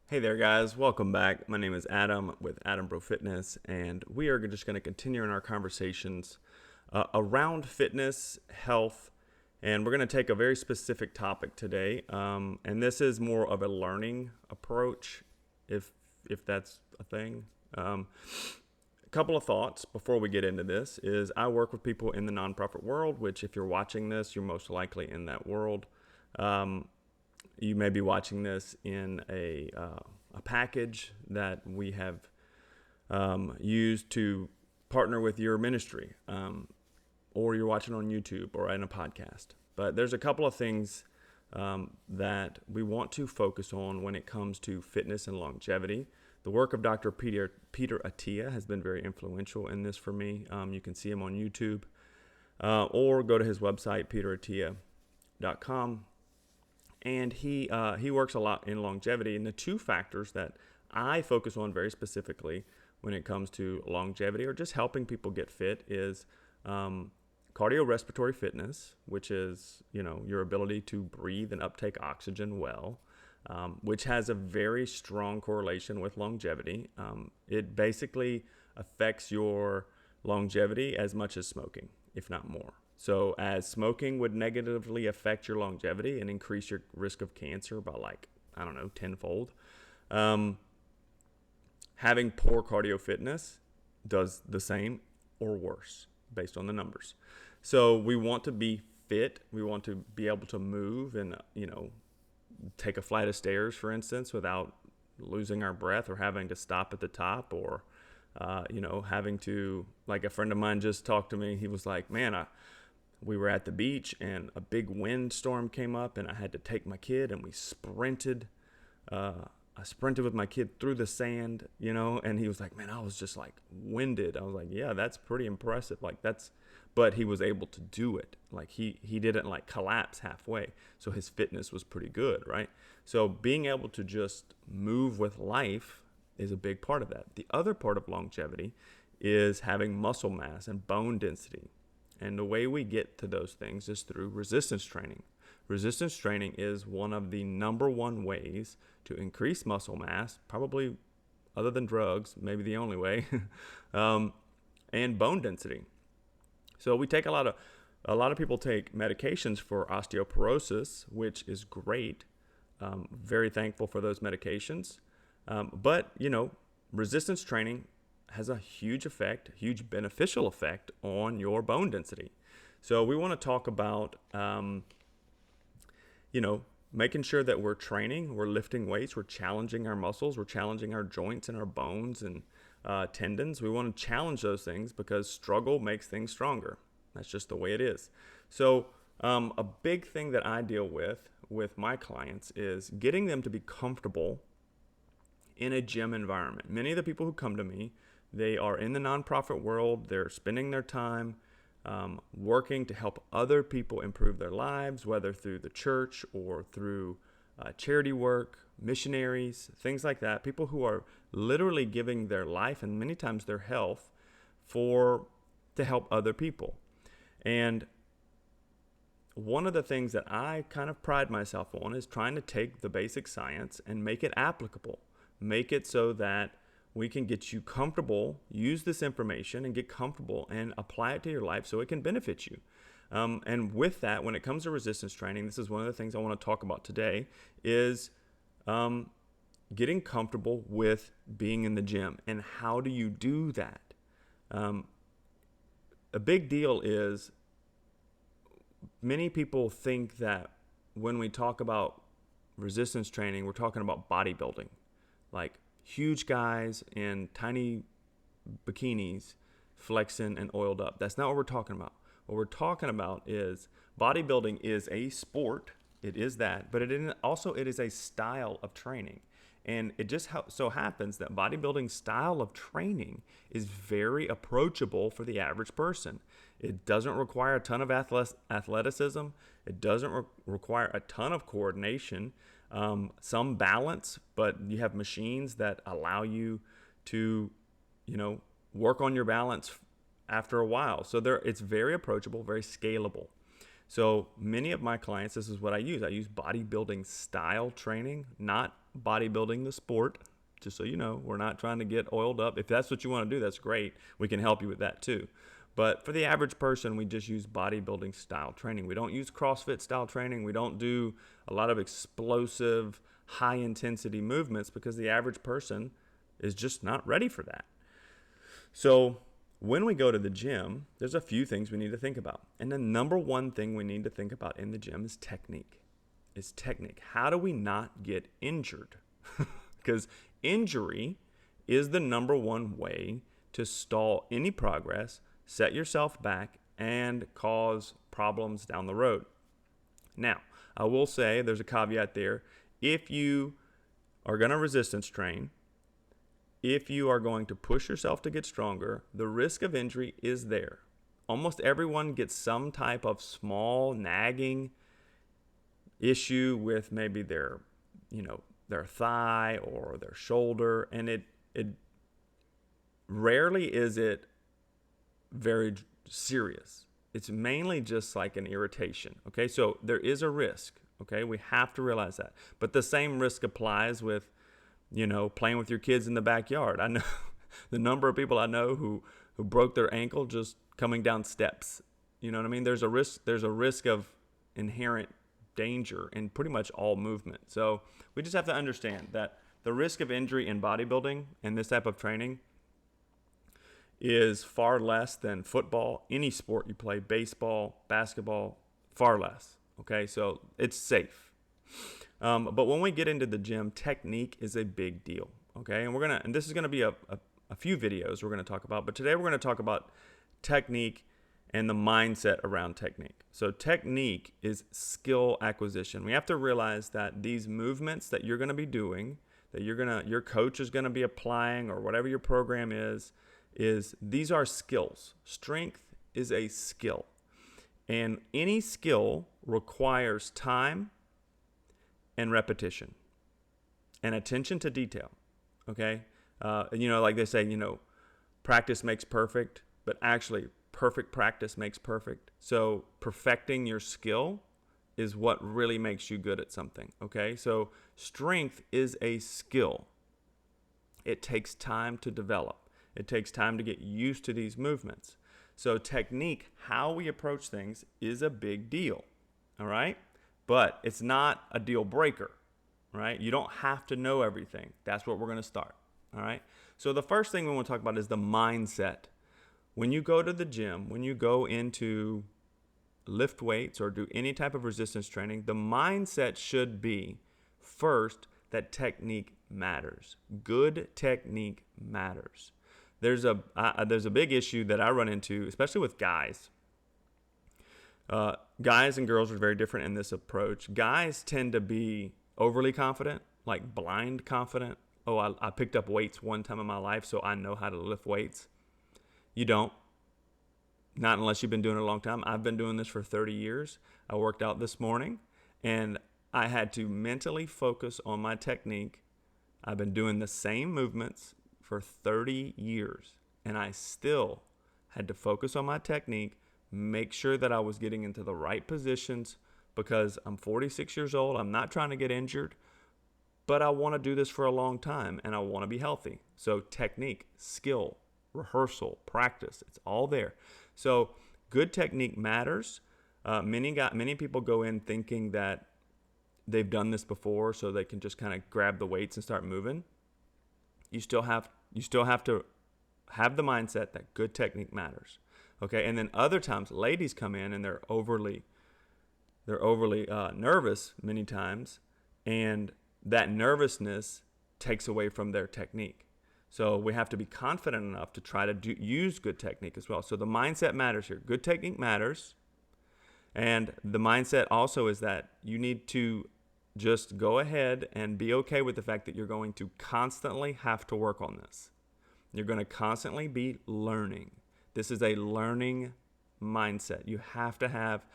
Hey there, guys. Welcome back. My name is Adam with Adam Bro Fitness, and we are just going to continue in our conversations around fitness, health, and we're going to take a very specific topic today. And this is more of a learning approach, if that's a thing. A couple of thoughts before we get into this is I work with people in the nonprofit world, which if you're watching this, you're most likely in that world. You may be watching this in a package that we have used to partner with your ministry, or you're watching on YouTube or in a podcast. But there's a couple of things that we want to focus on when it comes to fitness and longevity. The work of Dr. Peter Attia has been very influential in this for me. You can see him on YouTube or go to his website, peterattia.com. And he works a lot in longevity. And the two factors that I focus on very specifically when it comes to longevity or just helping people get fit is cardiorespiratory fitness, which is your ability to breathe and uptake oxygen well, which has a very strong correlation with longevity. It basically affects your longevity as much as smoking, if not more. So as smoking would negatively affect your longevity and increase your risk of cancer by tenfold, having poor cardio fitness does the same or worse based on the numbers. So we want to be fit. We want to be able to move and, take a flight of stairs, for instance, without losing our breath or having to stop at the top or, having to, like a friend of mine just talked to me. He was like, man, we were at the beach and a big windstorm came up and I had to take my kid and we sprinted. I sprinted with my kid through the sand, and he was like, man, I was just like winded. I was like, yeah, that's pretty impressive. But he was able to do it. Like he didn't like collapse halfway. So his fitness was pretty good, right? So being able to just move with life is a big part of that. The other part of longevity is having muscle mass and bone density. And the way we get to those things is through resistance training. Resistance training is one of the number one ways to increase muscle mass, probably other than drugs, maybe the only way, and bone density. So we take a lot of people take medications for osteoporosis, which is great. Very thankful for those medications. But resistance training has a huge beneficial effect on your bone density. So we want to talk about, making sure that we're training, we're lifting weights, we're challenging our muscles, we're challenging our joints and our bones and tendons. We want to challenge those things because struggle makes things stronger. That's just the way it is. So a big thing that I deal with my clients is getting them to be comfortable in a gym environment. Many of the people who come to me, they are in the nonprofit world. They're spending their time working to help other people improve their lives, whether through the church or through charity work, missionaries, things like that. People who are literally giving their life and many times their health to help other people. And one of the things that I kind of pride myself on is trying to take the basic science and make it applicable. Make it so that we can get you comfortable, use this information and get comfortable and apply it to your life so it can benefit you. And with that, when it comes to resistance training, this is one of the things I want to talk about today is getting comfortable with being in the gym. And how do you do that? A big deal is many people think that when we talk about resistance training, we're talking about bodybuilding. Like huge guys in tiny bikinis flexing and oiled up. That's not what we're talking about. What we're talking about is bodybuilding is a sport. It is that, but it is a style of training. And it just so happens that bodybuilding style of training is very approachable for the average person. It doesn't require a ton of athleticism. It doesn't require a ton of coordination, some balance, but you have machines that allow you to, work on your balance after a while. So it's very approachable, very scalable. So many of my clients, this is what I use. I use bodybuilding style training, not bodybuilding the sport. Just so you know, we're not trying to get oiled up. If that's what you want to do, that's great. We can help you with that too. But for the average person, we just use bodybuilding style training. We don't use CrossFit style training. We don't do a lot of explosive, high intensity movements because the average person is just not ready for that. So when we go to the gym, there's a few things we need to think about. And the number one thing we need to think about in the gym is technique. How do we not get injured? Because injury is the number one way to stall any progress, set yourself back, and cause problems down the road. Now, I will say there's a caveat there. If you are going to resistance train, if you are going to push yourself to get stronger, the risk of injury is there. Almost everyone gets some type of small nagging issue with maybe their thigh or their shoulder, and it rarely is it very serious. It's mainly just like an irritation. Okay, so there is a risk. Okay, we have to realize that. But the same risk applies with, playing with your kids in the backyard. I know the number of people I know who broke their ankle just coming down steps. You know what I mean? There's a risk of inherent danger in pretty much all movement. So we just have to understand that the risk of injury in bodybuilding and this type of training is far less than football, any sport you play, baseball, basketball, far less. Okay, so it's safe. But when we get into the gym, technique is a big deal. Okay, and this is gonna be a few videos we're gonna talk about, but today we're gonna talk about technique and the mindset around technique. So technique is skill acquisition. We have to realize that these movements that you're gonna be doing, that your coach is gonna be applying, or whatever your program is these are skills. Strength is a skill. And any skill requires time and repetition and attention to detail. Okay? Like they say, practice makes perfect, but actually perfect practice makes perfect. So perfecting your skill is what really makes you good at something. Okay? So strength is a skill. It takes time to develop. It takes time to get used to these movements. So technique, how we approach things, is a big deal. All right? But it's not a deal breaker. Right? You don't have to know everything. That's what we're going to start. All right? So the first thing we want to talk about is the mindset. When you go to the gym, when you go into lift weights or do any type of resistance training, the mindset should be, first, that technique matters. Good technique matters. There's a big issue that I run into, especially with guys. Guys and girls are very different in this approach. Guys tend to be overly confident, like blind confident. Oh, I picked up weights one time in my life, so I know how to lift weights. You don't. Not unless you've been doing it a long time. I've been doing this for 30 years. I worked out this morning, and I had to mentally focus on my technique. I've been doing the same movements for 30 years, and I still had to focus on my technique, make sure that I was getting into the right positions, because I'm 46 years old. I'm not trying to get injured, but I want to do this for a long time, and I want to be healthy. So technique, skill, rehearsal, practice, it's all there. So good technique matters. Many people go in thinking that they've done this before, so they can just kind of grab the weights and start moving. You still have to have the mindset that good technique matters. Okay, and then other times ladies come in and they're overly nervous many times, and that nervousness takes away from their technique. So we have to be confident enough to try to use good technique as well. So the mindset matters here. Good technique matters, and the mindset also is that you need to just go ahead and be okay with the fact that you're going to constantly have to work on this. You're going to constantly be learning. This is a learning mindset. You have to have,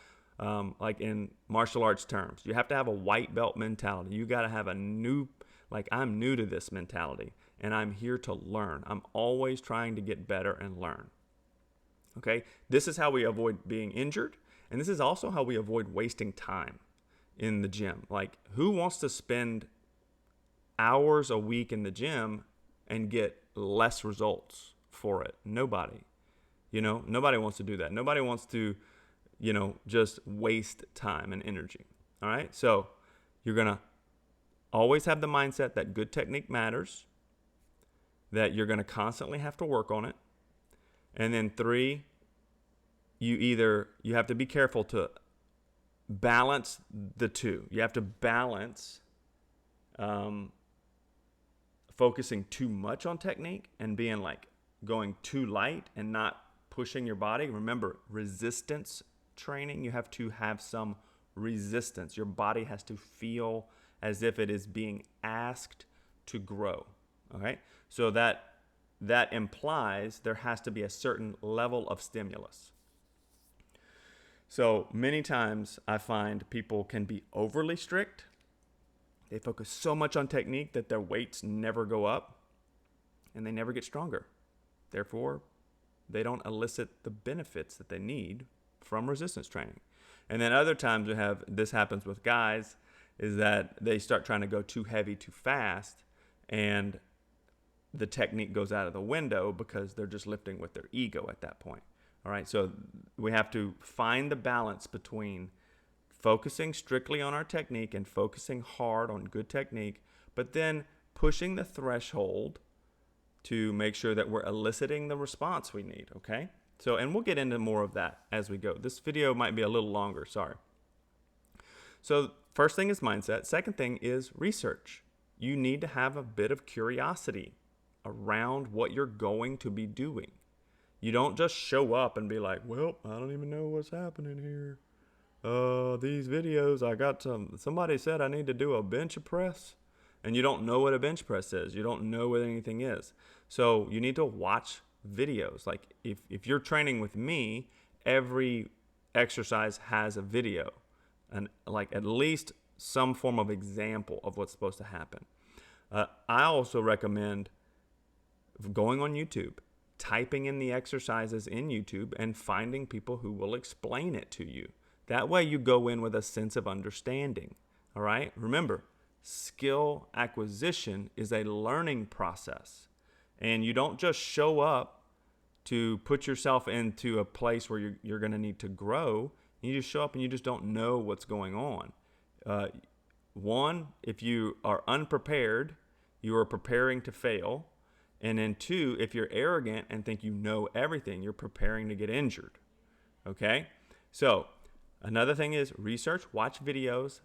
like in martial arts terms, you have to have a white belt mentality. You got to have I'm new to this mentality, and I'm here to learn. I'm always trying to get better and learn. Okay? This is how we avoid being injured, and this is also how we avoid wasting time in the gym. Like, who wants to spend hours a week in the gym and get less results for it? Nobody. Nobody wants to do that. Nobody wants to, just waste time and energy. All right. So you're going to always have the mindset that good technique matters, that you're going to constantly have to work on it. And then 3, you have to be careful to balance the two. You have to balance focusing too much on technique and being like going too light and not pushing your body. Remember, resistance training, you have to have some resistance. Your body has to feel as if it is being asked to grow. Okay? So that implies there has to be a certain level of stimulus. So many times I find people can be overly strict. They focus so much on technique that their weights never go up and they never get stronger. Therefore, they don't elicit the benefits that they need from resistance training. And then other times this happens with guys, is that they start trying to go too heavy too fast and the technique goes out of the window because they're just lifting with their ego at that point. All right, so we have to find the balance between focusing strictly on our technique and focusing hard on good technique, but then pushing the threshold to make sure that we're eliciting the response we need, okay? So, and we'll get into more of that as we go. This video might be a little longer, sorry. So, first thing is mindset. Second thing is research. You need to have a bit of curiosity around what you're going to be doing. You don't just show up and be like, well, I don't even know what's happening here. These videos, somebody said I need to do a bench press, and you don't know what a bench press is. You don't know what anything is. So you need to watch videos. Like if you're training with me, every exercise has a video and like at least some form of example of what's supposed to happen. I also recommend going on YouTube, typing in the exercises in YouTube and finding people who will explain it to you. That way you go in with a sense of understanding. All right? Remember, skill acquisition is a learning process. And you don't just show up to put yourself into a place where you're going to need to grow. You just show up and you just don't know what's going on. One, if you are unprepared, you are preparing to fail. And then 2, if you're arrogant and think you know everything, you're preparing to get injured. Okay? So another thing is research, watch videos,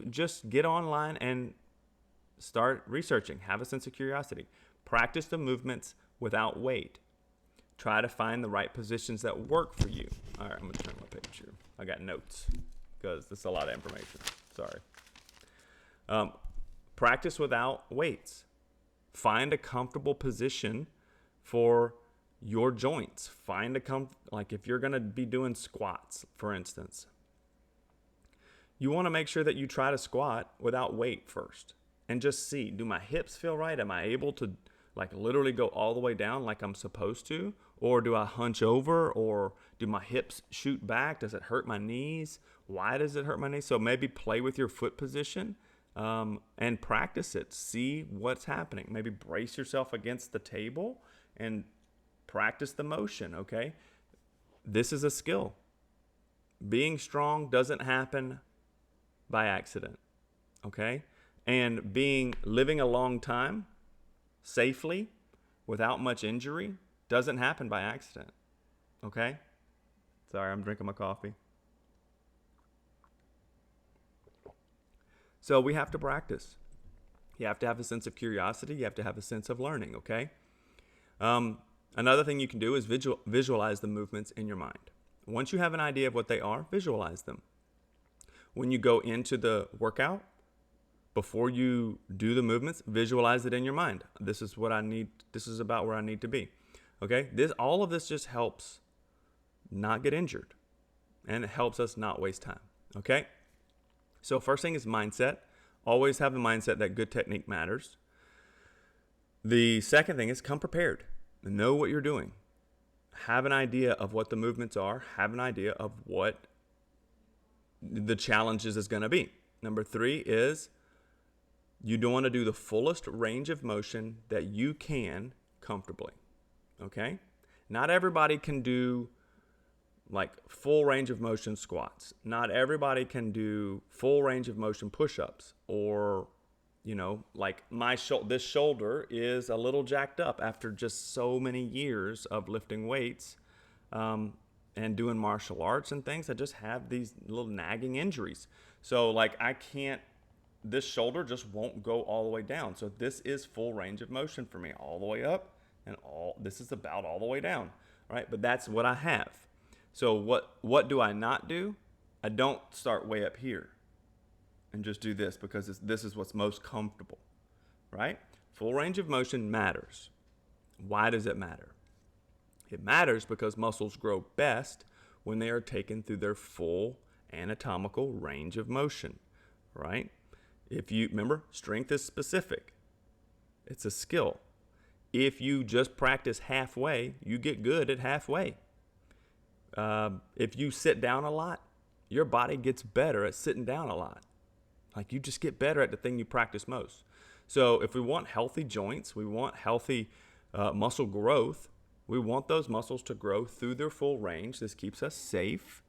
just get online and start researching. Have a sense of curiosity. Practice the movements without weight. Try to find the right positions that work for you. All right, I'm going to turn my page here. I got notes because this is a lot of information. Sorry. Practice without weights. Find a comfortable position for your joints. Like if you're going to be doing squats, for instance, you want to make sure that you try to squat without weight first and just see, do my hips feel right? Am I able to like literally go all the way down like I'm supposed to? Or do I hunch over? Or do my hips shoot back? Does it hurt my knees? Why does it hurt my knees? So maybe play with your foot position and practice it. See what's happening. Maybe brace yourself against the table and practice the motion, okay? This is a skill. Being strong doesn't happen by accident, okay? And living a long time safely without much injury doesn't happen by accident, okay? Sorry, I'm drinking my coffee. So we have to practice. You have to have a sense of curiosity. You have to have a sense of learning, okay? Another thing you can do is visualize the movements in your mind. Once you have an idea of what they are, visualize them. When you go into the workout, before you do the movements, visualize it in your mind. This is what I need. This is about where I need to be. Okay? All of this just helps not get injured, and it helps us not waste time. Okay? So first thing is mindset. Always have the mindset that good technique matters. The second thing is come prepared. Know what you're doing. Have an idea of what the movements are. Have an idea of what the challenges is going to be. Number 3 is You don't want to do the fullest range of motion that you can comfortably. Okay? Not everybody can do like full range of motion squats. Not everybody can do full range of motion push-ups, or like this shoulder is a little jacked up after just so many years of lifting weights and doing martial arts and things. I just have these little nagging injuries. So like this shoulder just won't go all the way down. So this is full range of motion for me, all the way up, and this is about all the way down, right? But that's what I have. So what do I not do? I don't start way up here and just do this because this is what's most comfortable, right? Full range of motion matters. Why does it matter? It matters because muscles grow best when they are taken through their full anatomical range of motion, right? If you remember, strength is specific. It's a skill. If you just practice halfway, you get good at halfway. If you sit down a lot, your body gets better at sitting down a lot. Like you just get better at the thing you practice most. So if we want healthy joints, we want healthy muscle growth, we want those muscles to grow through their full range. This keeps us safe.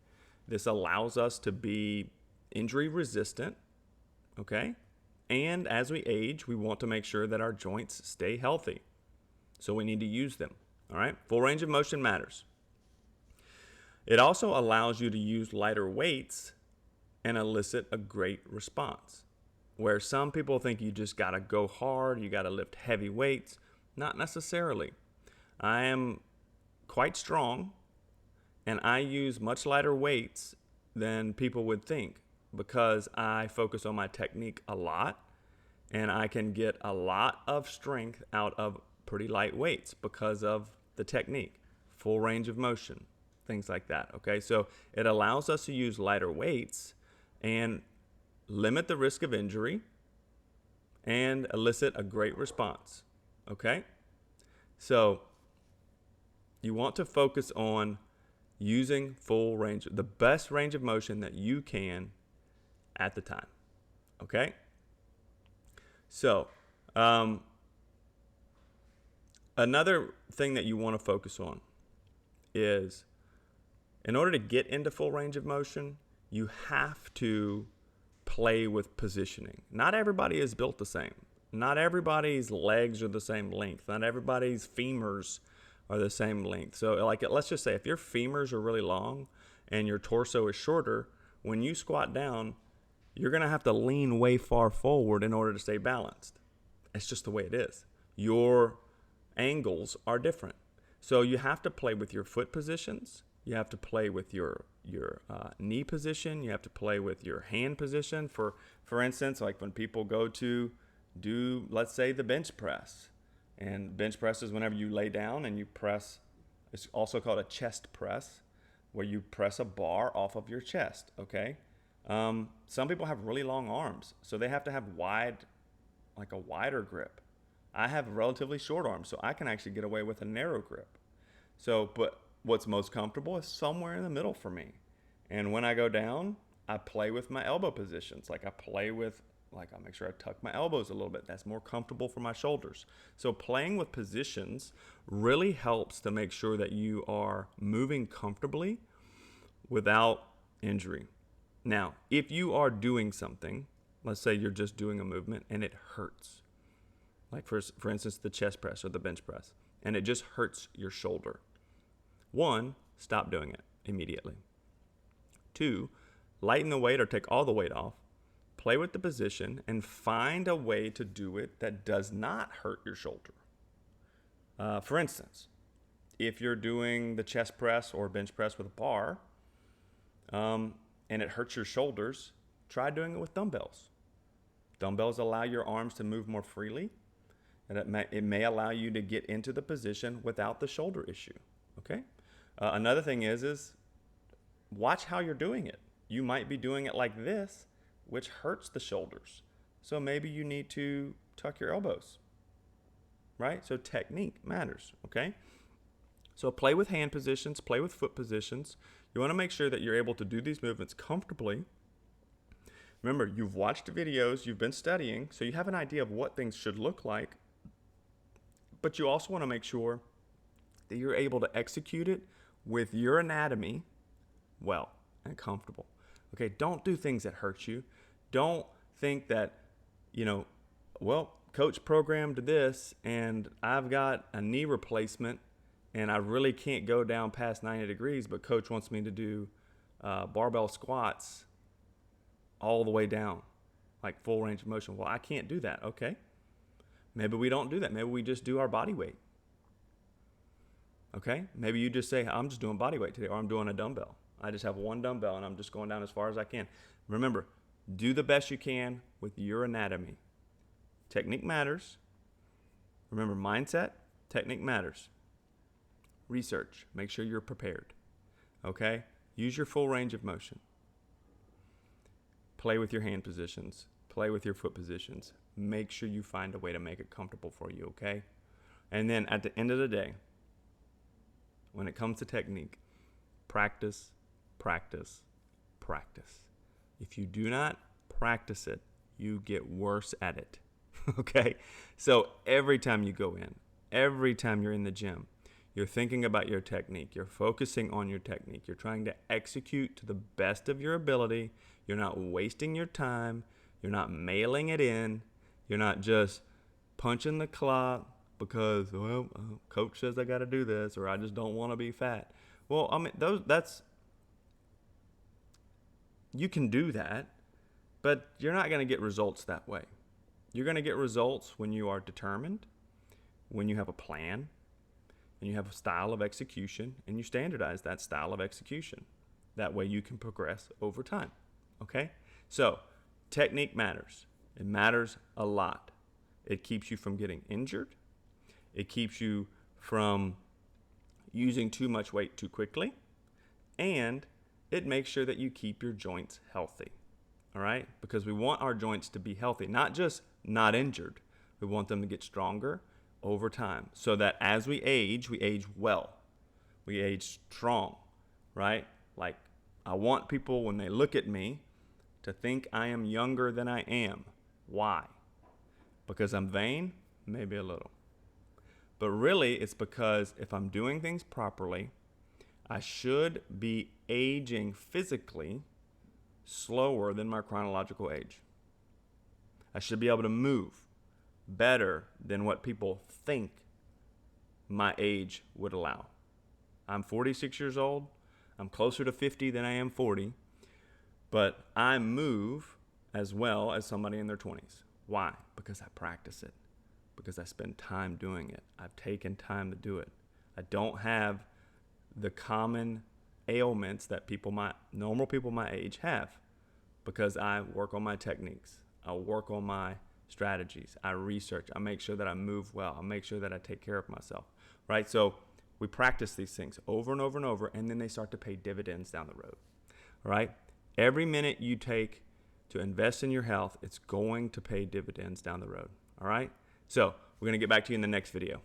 This allows us to be injury resistant, okay? And as we age, we want to make sure that our joints stay healthy. So we need to use them, all right? Full range of motion matters. It also allows you to use lighter weights and elicit a great response. Where some people think you just got to go hard, you got to lift heavy weights. Not necessarily. I am quite strong, and I use much lighter weights than people would think because I focus on my technique a lot, and I can get a lot of strength out of pretty light weights because of the technique, full range of motion, things like that, okay? So it allows us to use lighter weights and limit the risk of injury and elicit a great response, okay? So you want to focus on using full range, the best range of motion that you can at the time, okay? So another thing that you want to focus on is, in order to get into full range of motion, you have to play with positioning. Not everybody is built the same. Not everybody's legs are the same length. Not everybody's femurs are the same length. So like, let's just say if your femurs are really long and your torso is shorter, when you squat down, you're going to have to lean way far forward in order to stay balanced. It's just the way it is. Your angles are different. So you have to play with your foot positions. You have to play with your knee position. You have to play with your hand position. For instance, like when people go to do, let's say, the bench press. And bench press is whenever you lay down and you press. It's also called a chest press, where you press a bar off of your chest, okay? Some people have really long arms, so they have to have a wider grip. I have relatively short arms, so I can actually get away with a narrow grip. So, but what's most comfortable is somewhere in the middle for me. And when I go down, I play with my elbow positions. I make sure I tuck my elbows a little bit. That's more comfortable for my shoulders. So playing with positions really helps to make sure that you are moving comfortably without injury. Now, if you are doing something, let's say you're just doing a movement and it hurts, like for instance, the chest press or the bench press, and it just hurts your shoulder. 1, stop doing it immediately. 2, lighten the weight or take all the weight off. Play with the position and find a way to do it that does not hurt your shoulder. For instance, if you're doing the chest press or bench press with a bar and it hurts your shoulders, try doing it with dumbbells. Dumbbells allow your arms to move more freely, and it may allow you to get into the position without the shoulder issue, okay? Another thing is watch how you're doing it. You might be doing it like this, which hurts the shoulders. So maybe you need to tuck your elbows, right? So technique matters, okay? So play with hand positions, play with foot positions. You want to make sure that you're able to do these movements comfortably. Remember, you've watched videos, you've been studying, so you have an idea of what things should look like, but you also want to make sure that you're able to execute it with your anatomy well and comfortable. Okay, don't do things that hurt you. Don't think that, well, coach programmed this and I've got a knee replacement and I really can't go down past 90 degrees, but coach wants me to do barbell squats all the way down, like full range of motion. Well, I can't do that. Okay, maybe we don't do that. Maybe we just do our body weight. Okay, maybe you just say, I'm just doing body weight today, or I'm doing a dumbbell. I just have one dumbbell and I'm just going down as far as I can. Remember, do the best you can with your anatomy. Technique matters. Remember, mindset, technique matters. Research, make sure you're prepared. Okay, use your full range of motion. Play with your hand positions. Play with your foot positions. Make sure you find a way to make it comfortable for you, okay? And then at the end of the day, when it comes to technique, practice, practice, practice. If you do not practice it, you get worse at it, okay? So every time you go in, every time you're in the gym, you're thinking about your technique. You're focusing on your technique. You're trying to execute to the best of your ability. You're not wasting your time. You're not mailing it in. You're not just punching the clock because, well, coach says I got to do this, or I just don't want to be fat. Well, I mean, you can do that, but you're not going to get results that way. You're going to get results when you are determined, when you have a plan, and you have a style of execution, and you standardize that style of execution. That way you can progress over time, okay? So technique matters. It matters a lot. It keeps you from getting injured. It keeps you from using too much weight too quickly, and it makes sure that you keep your joints healthy, all right? Because we want our joints to be healthy, not just not injured. We want them to get stronger over time so that as we age well. We age strong, right? Like, I want people, when they look at me, to think I am younger than I am. Why? Because I'm vain? Maybe a little. But really, it's because if I'm doing things properly, I should be aging physically slower than my chronological age. I should be able to move better than what people think my age would allow. I'm 46 years old. I'm closer to 50 than I am 40. But I move as well as somebody in their 20s. Why? Because I practice it. Because I spend time doing it. I've taken time to do it. I don't have the common ailments that normal people my age have, because I work on my techniques. I work on my strategies. I research. I make sure that I move well. I make sure that I take care of myself, right? So we practice these things over and over and over, and then they start to pay dividends down the road, all right? Every minute you take to invest in your health, it's going to pay dividends down the road, all right? So we're going to get back to you in the next video.